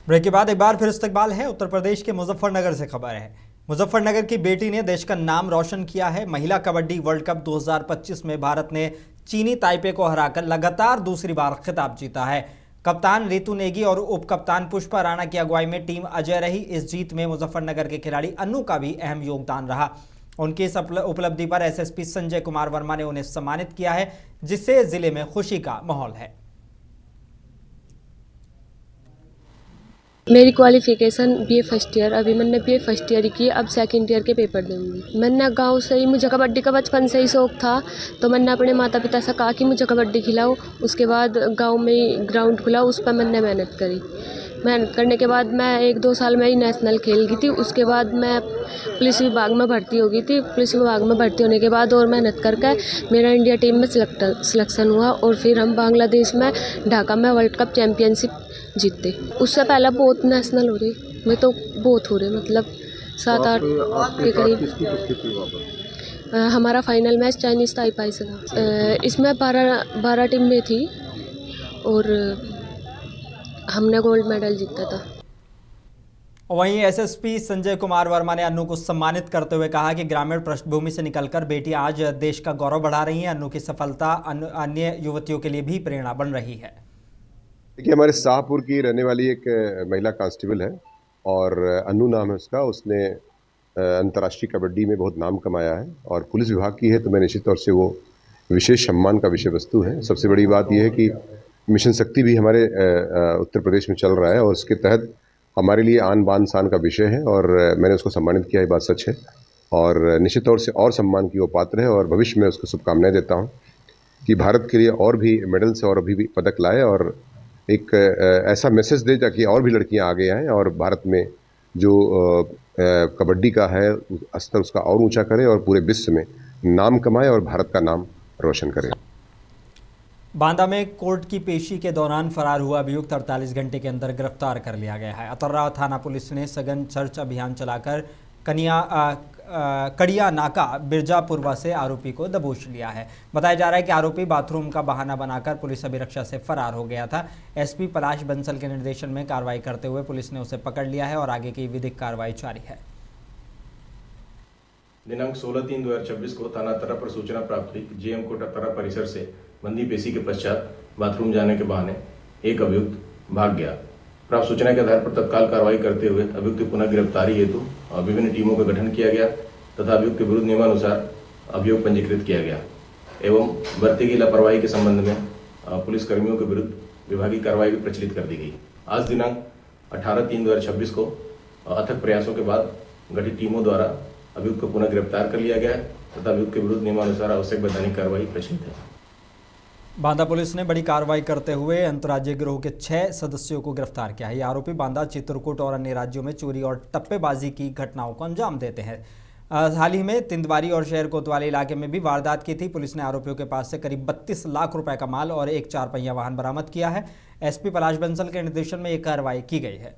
Break के बाद एक बार फिर इस्तकबाल है उत्तर प्रदेश के मुजफ्फरनगर से। खबर है मुजफ्फरनगर की बेटी ने देश का नाम रोशन किया है। महिला कबड्डी वर्ल्ड कप 2025 में भारत ने चीनी ताइपे को हराकर लगातार दूसरी बार खिताब जीता है। कप्तान रितु नेगी और उप कप्तान पुष्पा राणा की अगुवाई में टीम अजय रही। इस जीत में मुजफ्फरनगर के खिलाड़ी अन्नू का भी अहम योगदान रहा। उनकी इस उपलब्धि पर एसएसपी संजय कुमार वर्मा ने उन्हें सम्मानित किया है, जिससे जिले में खुशी का माहौल है। मेरी क्वालिफिकेशन बीए फर्स्ट ईयर, अभी मैंने बीए फर्स्ट ईयर की, अब सेकंड ईयर के पेपर दूंगी। मैंने गांव से ही, मुझे कबड्डी का बचपन से ही शौक था, तो मैंने अपने माता पिता से कहा कि मुझे कबड्डी खिलाओ। उसके बाद गांव में ही ग्राउंड खुला, उस पर मैंने मेहनत करी। मेहनत करने के बाद मैं 1-2 साल में ही नेशनल खेल गई थी। उसके बाद मैं पुलिस विभाग में भर्ती हो गई थी। पुलिस विभाग में भर्ती होने के बाद और मेहनत करके मेरा इंडिया टीम में सिलेक्शन हुआ और फिर हम बांग्लादेश में ढाका में वर्ल्ड कप चैम्पियनशिप जीते। उससे पहले बहुत नेशनल हो रहे, मैं तो बहुत हो रहे, मतलब 7-8 के करीब। हमारा फाइनल मैच चाइनीज़ ताइपाई से था। इसमें 12 टीम में थी और हमने गोल्ड मेडल जीता था। वहीं एसएसपी संजय कुमार वर्मा ने अन्नू को सम्मानित करते हुए कहा कि ग्रामीण पृष्ठभूमि से निकलकर बेटी आज देश का गौरव बढ़ा रही हैं। अन्नू की सफलता अन्य युवतियों के लिए भी प्रेरणा बन रही है। देखिए, हमारे शाहपुर की रहने वाली एक महिला कांस्टेबल है और अन्नू नाम है उसका। उसने अंतर्राष्ट्रीय कबड्डी में बहुत नाम कमाया है और पुलिस विभाग की है, तो मैं निश्चित तौर से वो विशेष सम्मान का विषय वस्तु है। सबसे बड़ी बात यह है कि मिशन शक्ति भी हमारे उत्तर प्रदेश में चल रहा है और उसके तहत हमारे लिए आन बान शान का विषय है और मैंने उसको सम्मानित किया, ये बात सच है और निश्चित तौर से और सम्मान की वो पात्र है और भविष्य में उसको शुभकामनाएं देता हूँ कि भारत के लिए और भी मेडल्स और अभी भी पदक लाए और एक ऐसा मैसेज दे ताकि और भी लड़कियां आगे आएँ और भारत में जो कबड्डी का है स्तर उसका और ऊंचा करे और पूरे विश्व में नाम कमाए और भारत का नाम रोशन करे। बांदा में कोर्ट की पेशी के दौरान फरार हुआ अभियुक्त 48 घंटे के अंदर गिरफ्तार कर लिया गया है। अतर्रा थाना पुलिस ने सघन सर्च अभियान चलाकर कड़िया नाका बिरजापुरवा से आरोपी को दबोच लिया है। बताया जा रहा है कि आरोपी बाथरूम का बहाना बनाकर पुलिस अभिरक्षा से फरार हो गया था। एसपी पलाश बंसल के निर्देशन में कार्रवाई करते हुए पुलिस ने उसे पकड़ लिया है और आगे की विधिक कार्रवाई जारी है। दिनांक 16/3/2026 को थाना अतर्रा पर सूचना प्राप्त हुई। जीएम कोर्ट अतर्रा परिसर से बंदी पेशी के पश्चात बाथरूम जाने के बहाने एक अभियुक्त भाग गया। प्राप्त सूचना के आधार पर तत्काल कार्रवाई करते हुए अभियुक्त की पुनः गिरफ्तारी हेतु विभिन्न टीमों का गठन किया गया तथा अभियुक्त के विरुद्ध नियमानुसार अभियोग पंजीकृत किया गया एवं भर्ती की लापरवाही के संबंध में पुलिस कर्मियों के विरुद्ध विभागीय कार्रवाई भी प्रचलित कर दी गई। आज दिनांक 18/3/2026 को अथक प्रयासों के बाद गठित टीमों द्वारा अभियुक्त को पुनः गिरफ्तार कर लिया गया तथा अभियुक्त के विरुद्ध नियमानुसार आवश्यक वैधानिक कार्रवाई प्रचलित है। बांदा पुलिस ने बड़ी कार्रवाई करते हुए अंतर्राज्यीय गिरोह के 6 सदस्यों को गिरफ्तार किया है। ये आरोपी बांदा, चित्रकूट और अन्य राज्यों में चोरी और टप्पेबाजी की घटनाओं को अंजाम देते हैं। हाल ही में तिंदवारी और शहर कोतवाली इलाके में भी वारदात की थी। पुलिस ने आरोपियों के पास से करीब 32 लाख रुपए का माल और एक 4 पहिया वाहन बरामद किया है। एसपी पलाश बंसल के निर्देशन में यह कार्रवाई की गई है।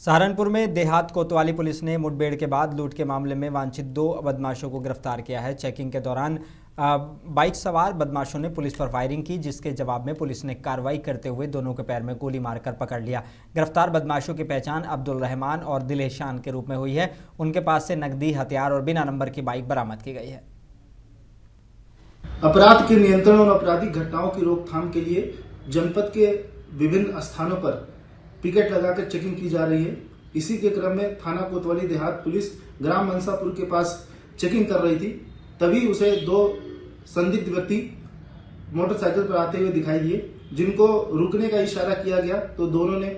सहारनपुर में देहात कोतवाली पुलिस ने मुठभेड़ के बाद लूट के मामले में वांछित 2 बदमाशों को गिरफ्तार किया है। चेकिंग के दौरान बाइक सवार बदमाशों ने पुलिस पर फायरिंग की, जिसके जवाब में पुलिस ने कार्रवाई करते हुए दोनों के पैर में गोली मारकर पकड़ लिया। गिरफ्तार बदमाशों की पहचान अब्दुल रहमान और दिलेशान के रूप में हुई है। उनके पास से नकदी, हथियार और बिना नंबर की बाइक बरामद की गई है। अपराध के नियंत्रण और आपराधिक घटनाओं की रोकथाम के लिए जनपद के विभिन्न स्थानों पर पिकेट लगाकर चेकिंग की जा रही है। इसी के क्रम में थाना कोतवाली देहात पुलिस ग्राम मनसापुर के पास चेकिंग कर रही थी, तभी उसे 2 संदिग्ध व्यक्ति मोटरसाइकिल पर आते हुए दिखाई दिए, जिनको रुकने का इशारा किया गया तो दोनों ने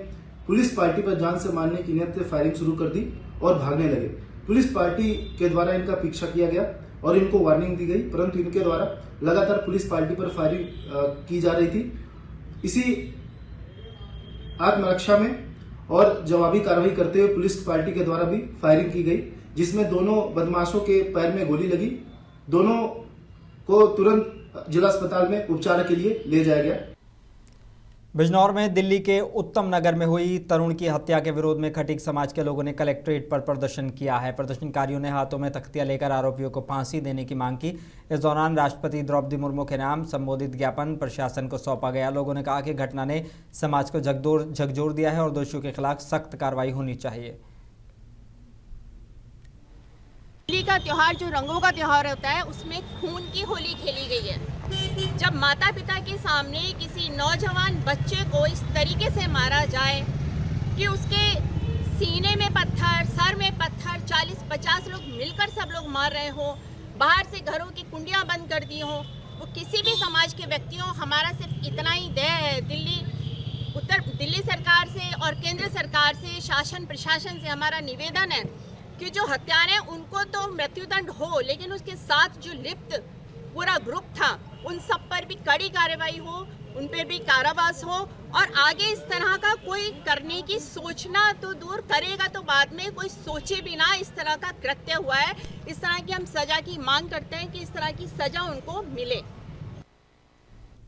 पुलिस पार्टी पर जान से मारने की नीयत से फायरिंग शुरू कर दी और भागने लगे। पुलिस पार्टी के द्वारा इनका पीछा किया गया और इनको वार्निंग दी गई, परंतु इनके द्वारा लगातार पुलिस पार्टी पर फायरिंग की जा रही थी। इसी आत्मरक्षा में और जवाबी कार्रवाई करते हुए पुलिस पार्टी के द्वारा भी फायरिंग की गई, जिसमें दोनों बदमाशों के पैर में गोली लगी। दोनों को तुरंत जिला अस्पताल में उपचार के लिए ले जाया गया। बिजनौर में दिल्ली के उत्तम नगर में हुई तरुण की हत्या के विरोध में खटीक समाज के लोगों ने कलेक्ट्रेट पर प्रदर्शन किया है। प्रदर्शनकारियों ने हाथों में तख्तियां लेकर आरोपियों को फांसी देने की मांग की। इस दौरान राष्ट्रपति द्रौपदी मुर्मू के नाम संबोधित ज्ञापन प्रशासन को सौंपा गया। लोगों ने कहा कि घटना ने समाज को झकझोर दिया है और दोषियों के खिलाफ सख्त कार्रवाई होनी चाहिए। होली का त्योहार जो रंगों का त्योहार होता है, उसमें खून की होली खेली गई है। जब माता पिता के सामने किसी नौजवान बच्चे को इस तरीके से मारा जाए कि उसके सीने में पत्थर, सर में पत्थर, 40-50 लोग मिलकर सब लोग मार रहे हो, बाहर से घरों की कुंडियां बंद कर दी हो, वो किसी भी समाज के व्यक्तियों, हमारा सिर्फ इतना ही दया है दिल्ली सरकार से और केंद्र सरकार से, शासन प्रशासन से हमारा निवेदन है कि जो हत्यारे हैं उनको तो मृत्युदंड हो, लेकिन उसके साथ जो लिप्त पूरा ग्रुप था उन सब पर भी कड़ी कार्रवाई हो, उन पर भी कारावास हो और आगे इस तरह का कोई करने की सोचना तो दूर, करेगा तो बाद में, कोई सोचे भी ना। इस तरह का कृत्य हुआ है, इस तरह की हम सजा की मांग करते हैं कि इस तरह की सजा उनको मिले।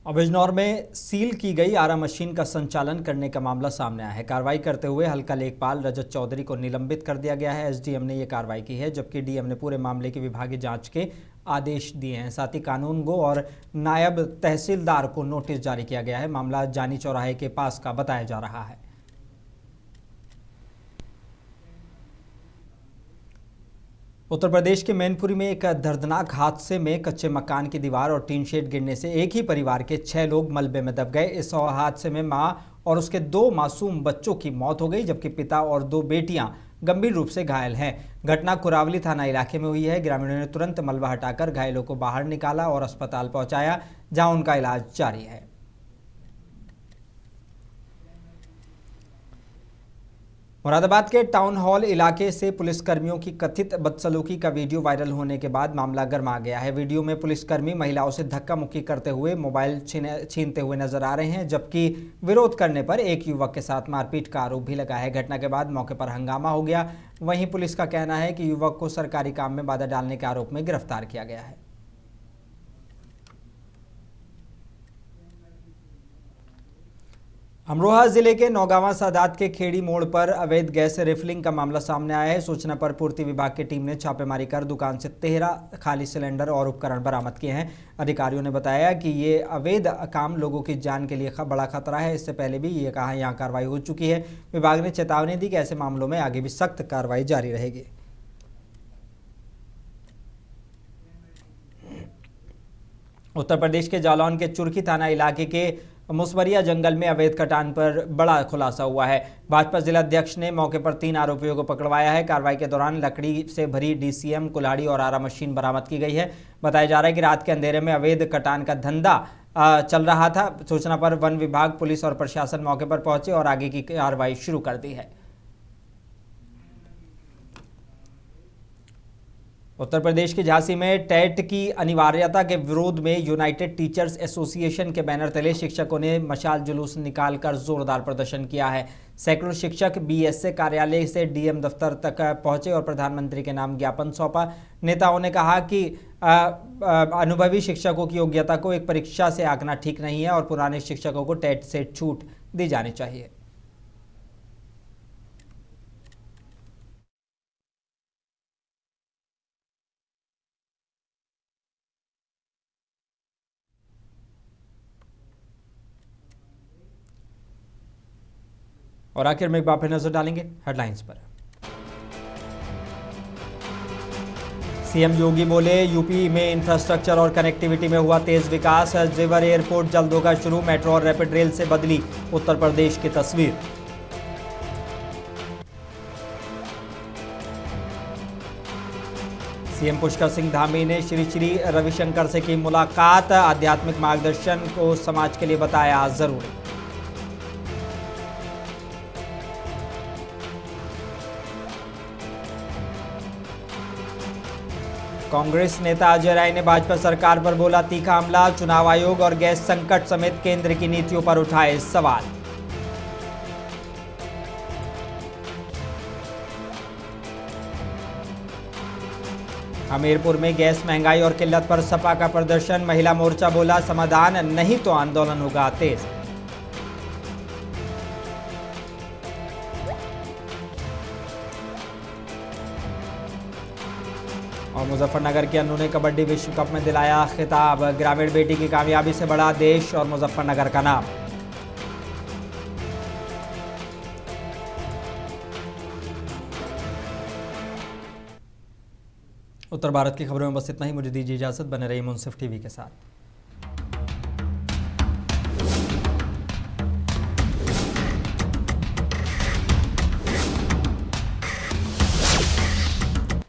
बिजनौर में सील की गई आरा मशीन का संचालन करने का मामला सामने आया है। कार्रवाई करते हुए हल्का लेखपाल रजत चौधरी को निलंबित कर दिया गया है। एसडीएम ने यह कार्रवाई की है, जबकि डीएम ने पूरे मामले की विभागीय जांच के आदेश दिए हैं। साथ ही कानूनगो और नायब तहसीलदार को नोटिस जारी किया गया है। मामला जानी चौराहे के पास का बताया जा रहा है। उत्तर प्रदेश के मैनपुरी में एक दर्दनाक हादसे में कच्चे मकान की दीवार और टीन शेड गिरने से एक ही परिवार के 6 लोग मलबे में दब गए। इस हादसे में मां और उसके 2 मासूम बच्चों की मौत हो गई, जबकि पिता और 2 बेटियां गंभीर रूप से घायल हैं। घटना कुरावली थाना इलाके में हुई है। ग्रामीणों ने तुरंत मलबा हटाकर घायलों को बाहर निकाला और अस्पताल पहुंचाया, जहां उनका इलाज जारी है। मुरादाबाद के टाउन हॉल इलाके से पुलिसकर्मियों की कथित बदसलूकी का वीडियो वायरल होने के बाद मामला गर्मा गया है। वीडियो में पुलिसकर्मी महिलाओं से धक्का मुक्की करते हुए मोबाइल छीनते हुए नजर आ रहे हैं, जबकि विरोध करने पर एक युवक के साथ मारपीट का आरोप भी लगा है। घटना के बाद मौके पर हंगामा हो गया। वहीं पुलिस का कहना है कि युवक को सरकारी काम में बाधा डालने के आरोप में गिरफ्तार किया गया है। अमरोहा जिले के नौगांवा सादात के खेड़ी मोड़ पर अवैध गैस रिफिलिंग का मामला सामने आया है। सूचना पर पूर्ति विभाग की टीम ने छापेमारी कर दुकान से 13 खाली सिलेंडर और उपकरण बरामद किए हैं। अधिकारियों ने बताया कि ये अवैध काम लोगों की जान के लिए बड़ा खतरा है। इससे पहले भी ये कहा यहाँ कार्रवाई हो चुकी है। विभाग ने चेतावनी दी कि ऐसे मामलों में आगे भी सख्त कार्रवाई जारी रहेगी। उत्तर प्रदेश के जालौन के चुरखी थाना इलाके के मुसवरिया जंगल में अवैध कटान पर बड़ा खुलासा हुआ है। भाजपा जिला अध्यक्ष ने मौके पर 3 आरोपियों को पकड़वाया है। कार्रवाई के दौरान लकड़ी से भरी डीसीएम, कुल्हाड़ी और आरा मशीन बरामद की गई है। बताया जा रहा है कि रात के अंधेरे में अवैध कटान का धंधा चल रहा था। सूचना पर वन विभाग, पुलिस और प्रशासन मौके पर पहुंचे और आगे की कार्रवाई शुरू कर दी है। उत्तर प्रदेश के झांसी में टेट की अनिवार्यता के विरोध में यूनाइटेड टीचर्स एसोसिएशन के बैनर तले शिक्षकों ने मशाल जुलूस निकालकर जोरदार प्रदर्शन किया है। सैकड़ों शिक्षक बीएसए कार्यालय से डीएम दफ्तर तक पहुंचे और प्रधानमंत्री के नाम ज्ञापन सौंपा। नेताओं ने कहा कि अनुभवी शिक्षकों की योग्यता को एक परीक्षा से आंकना ठीक नहीं है और पुराने शिक्षकों को टेट से छूट दी जानी चाहिए। और आखिर में एक बार फिर नजर डालेंगे हेडलाइंस पर। सीएम योगी बोले, यूपी में इंफ्रास्ट्रक्चर और कनेक्टिविटी में हुआ तेज विकास। जेवर एयरपोर्ट जल्द होगा शुरू। मेट्रो और रैपिड रेल से बदली उत्तर प्रदेश की तस्वीर। सीएम पुष्कर सिंह धामी ने श्री श्री रविशंकर से की मुलाकात। आध्यात्मिक मार्गदर्शन को समाज के लिए बताया जरूरी। कांग्रेस नेता अजय राय ने भाजपा सरकार पर बोला तीखा हमला। चुनाव आयोग और गैस संकट समेत केंद्र की नीतियों पर उठाए सवाल। हमीरपुर में गैस महंगाई और किल्लत पर सपा का प्रदर्शन। महिला मोर्चा बोला समाधान नहीं तो आंदोलन होगा तेज। और मुजफ्फरनगर की अन्नू ने कबड्डी विश्व कप में दिलाया खिताब। ग्रामीण बेटी की कामयाबी से बढ़ा देश और मुजफ्फरनगर का नाम। उत्तर भारत की खबरों में बस इतना ही। मुझे दीजिए इजाजत। बने रहिए मुंसिफ टीवी के साथ।